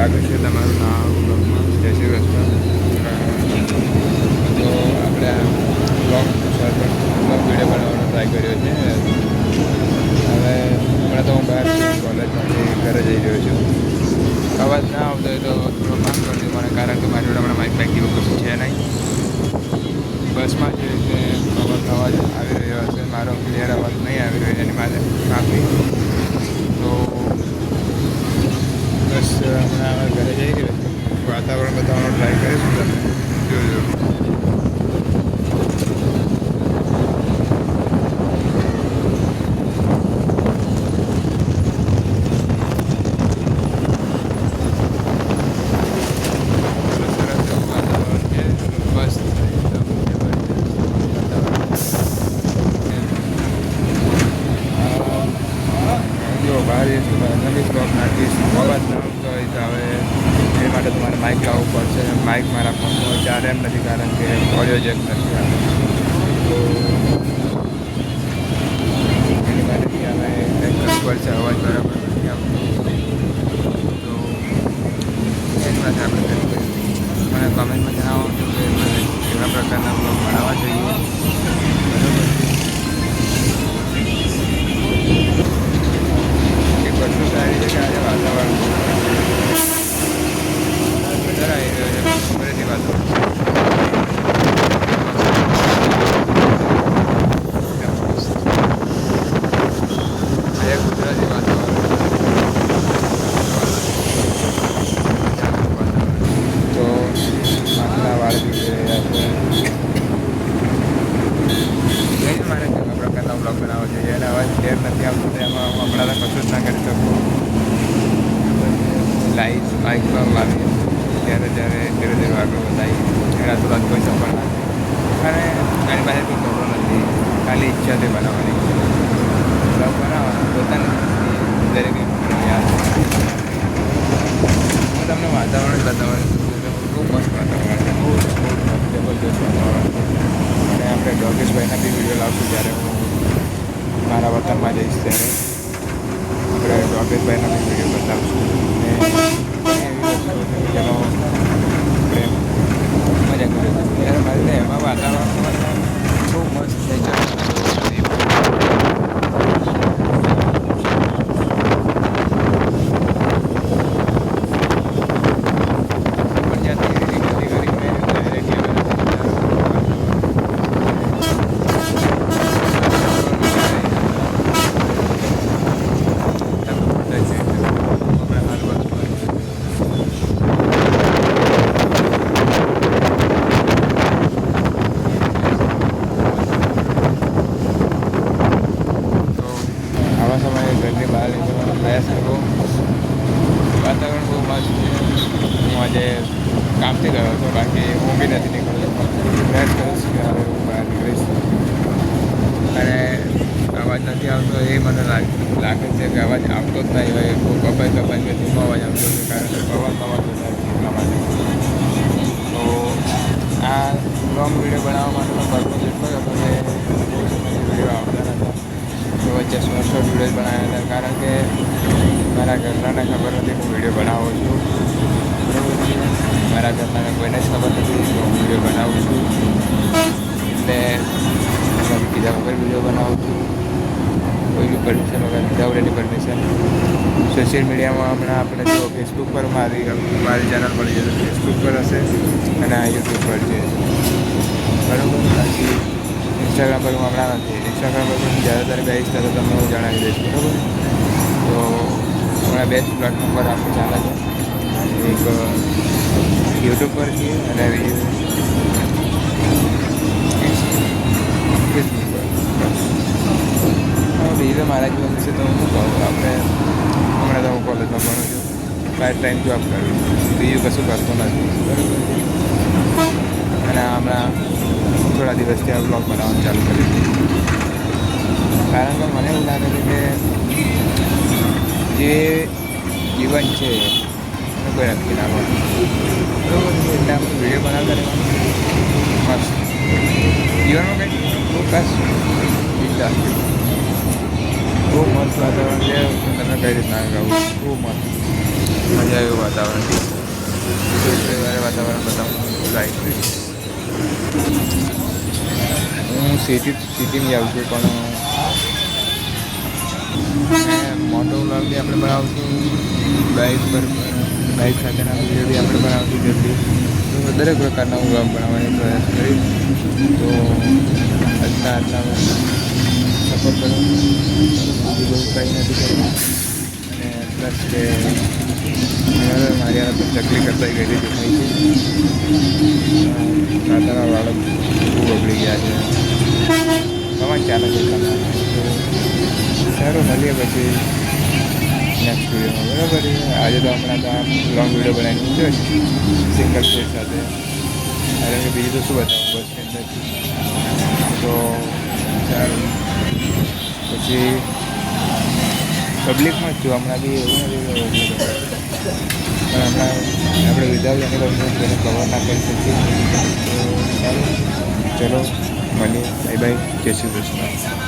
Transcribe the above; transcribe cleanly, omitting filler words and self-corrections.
સ્વાગત છે તમારું નવા બ્લોગમાં. જય શ્રી કૃષ્ણ. તો આપણે આ બ્લોગ વિડીયો બનાવવાનો ટ્રાય કર્યો છે. હવે હમણાં તો હું બહાર કોલેજમાંથી ઘરે જઈ રહ્યો છું. અવાજ ના આવતો હોય તો થોડો માફ કરજો મને, કારણ કે મારી જોડે હમણાં માઇક બેક જેવું કશું છે નહીં. બસમાં જે રીતે અવાજ આવી રહ્યો હશે, મારો ક્લિયર અવાજ નહીં આવી રહ્યો એની માટે માફી. તો બસ હમણાં અમે ઘરે જઈ રહ્યો છું. વાતાવરણ બતાવવાનો ટ્રાય કરીશું, તમે જોજો. બહાર જઈશું નવી બ્લોગ નાખીશ. અવાજ ન આવતો હોય તો હવે એ માટે તમારે માઇક લાવવું પડશે. માઇક મારા ફોનમાં ચાલે એમ નથી, કારણ કે ઓડિયો જેક નથી આવે. તો એની માટેથી અમે કંઈક કરવું પડશે. અવાજ બરાબર નથી આવતો, તો એની માટે આપણે કંઈક કરીશું. મને કમેન્ટમાં જણાવો છો કે મને કેવા પ્રકારના બ્લોગ બનાવવા જોઈએ. બરાબર, વસ્તુ સારી છે કે આજે વાતાવરણ વેધર આવી રહ્યો છે, કુદરતી વાતાવરણ. કુદરતી વાતાવરણ તો આટલા વાળ બી રહ્યા છે. મારે કેવા પ્રકારના બ્લોગ બનાવવો જોઈએ અને અવાજ ક્લિયર નથી આવતો, એમાં હમણાં તો કશું જ ના કરી શકું. લાઈવ માઇકમાં લાવીએ ત્યારે ધીરે ધીરે આગળ વધારીએ. એના તો કોઈ સફળ ના થાય, અને એની પાસે કોઈ ખબર નથી, ખાલી ઈચ્છા તે બનાવવાની. બ્લોગ બનાવવાનો પોતાની દરેક યાદ. હું તમને વાતાવરણ બતાવવાનું બહુ મસ્ત વાતાવરણ છે, બહુ જબરદસ્ત વાતાવરણ. અને આપણે યોગેશભાઈના બી વિડીયો લાવશું જ્યારે હું મારા વતનમાં જઈશ, ત્યારે આપણે યોગેશભાઈના બી વિડીયો બતાવશું. અને એવી વસ્તુઓ છે જેનો આપણે મજા કરીશું. ત્યારે મારે એમાં વાતાવરણ બહુ મસ્ત થઈ જાય. સમયે ઘરની બહાર નીકળવાનો પ્રયાસ કરવો. વાતાવરણ બહુ મસ્ત છે. હું આજે કામથી ગયો હતો, બાકી હું બી નથી નીકળતો. પ્રયાસ કરીશ કે હવે હું બહાર નીકળીશ. અને અવાજ નથી આવતો એ મને લાગે છે કે અવાજ આવતો જ નહીં હોય, કપાઈ કે ધીમો અવાજ આવતો છે, કારણ કે પવનનો અવાજ વધારે છે એટલા માટે. તો આ લોંગ વિડીયો બનાવવા માટેનો પર્પઝ એટલો જ હતો કે બહુ સમયથી વિડીયો આવતા નહોતા, તો વચ્ચે શોર્ટ વિડીયો બનાવ્યા હતા. કારણ કે મારા ઘરનાને ખબર નથી હું વિડીયો બનાવું છું, બરાબર છે. મારા ઘરનાને કોઈને જ ખબર નથી કે હું વિડીયો બનાવું છું, એટલે બીજા વગર વિડીયો બનાવું છું. કોઈ બી પરમિશન વગર, વિધાઉટ પરમિશન. સોશિયલ મીડિયામાં હમણાં આપણે જો ફેસબુક પર મારી ચેનલ મળી જશે, ફેસબુક પર હશે અને આ યુટ્યુબ પર છે, બરાબર. બાકી ઇન્સ્ટાગ્રામ પર હું હમણાં નથી. ઇન્સ્ટાગ્રામ પર હું જ્યારે ત્યારે બેસીશ ત્યારે તમને હું જણાવી દઈશ, બરાબર. તો હમણાં બે જ પ્લેટફોર્મ પર આપણું ચાલે છે. એક યુટ્યુબ પર છીએ અને ફેસબુક પર. બીજું મારા જીવન વિશે તો હું શું કહું. આપણે હમણાં તો હું કોલેજમાં ભણું છું, પાર્ટ ટાઈમ જોબ કરું છું, બીજું કશું કરતો નથી, બરાબર. અને હમણાં થોડા દિવસથી આ બ્લોગ બનાવવાનું ચાલુ કર્યું છે, કારણ કે મને એવું લાગે છે કે જે જીવન છે એનું કોઈ નક્કી ના હોય, બરાબર. એટલે આપણે વિડીયો બનાવતા રહેવાનું મસ્ત. જીવનમાં કંઈક ખાસ બિંદાસ બહુ મસ્ત વાતાવરણ છે. તમે કઈ રીતના ગાવું, બહુ મસ્ત. મજા આવ્યું વાતાવરણ વાતાવરણ બતાવું લાઈક હું સિટીમાં જાઉં છું પણ મોટો વ્લોગ બી આપણે બનાવશું બાઇક સાથેના વિડીયો બી આપણે બનાવશું જલ્દી તો દરેક પ્રકારના હું વ્લોગ બનાવવાનો પ્રયાસ કરીશ તો આજના સપોર્ટ કરો બીજું બહુ કંઈ નથી કરવું અને પ્લસ કે મારી તો ચકલી કરતા ગઈ દેખાય છે નાતાના બાળક ખૂબ બગડી ગયા છે કમાન ચાલે છે તો સારું મળીએ પછી નેક્સ્ટ વિડીયોમાં બરાબર આજે તો હમણાં તો આમ લોંગ વિડીયો બનાવીને મૂક્યો છે સિંગલ ફેસ સાથે કારણ કે બીજું તો શું બતાવું બસ નથી તો સારું પછી પબ્લિકમાં જ છું હમણાં બી એવું નથી પણ હમણાં આપણે વિધાઉટ એની ગવર્મેન્ટ તેને કવર ના કરી શકીએ તો સારું ચલો મળીએ બાય બાય જય શ્રી કૃષ્ણ.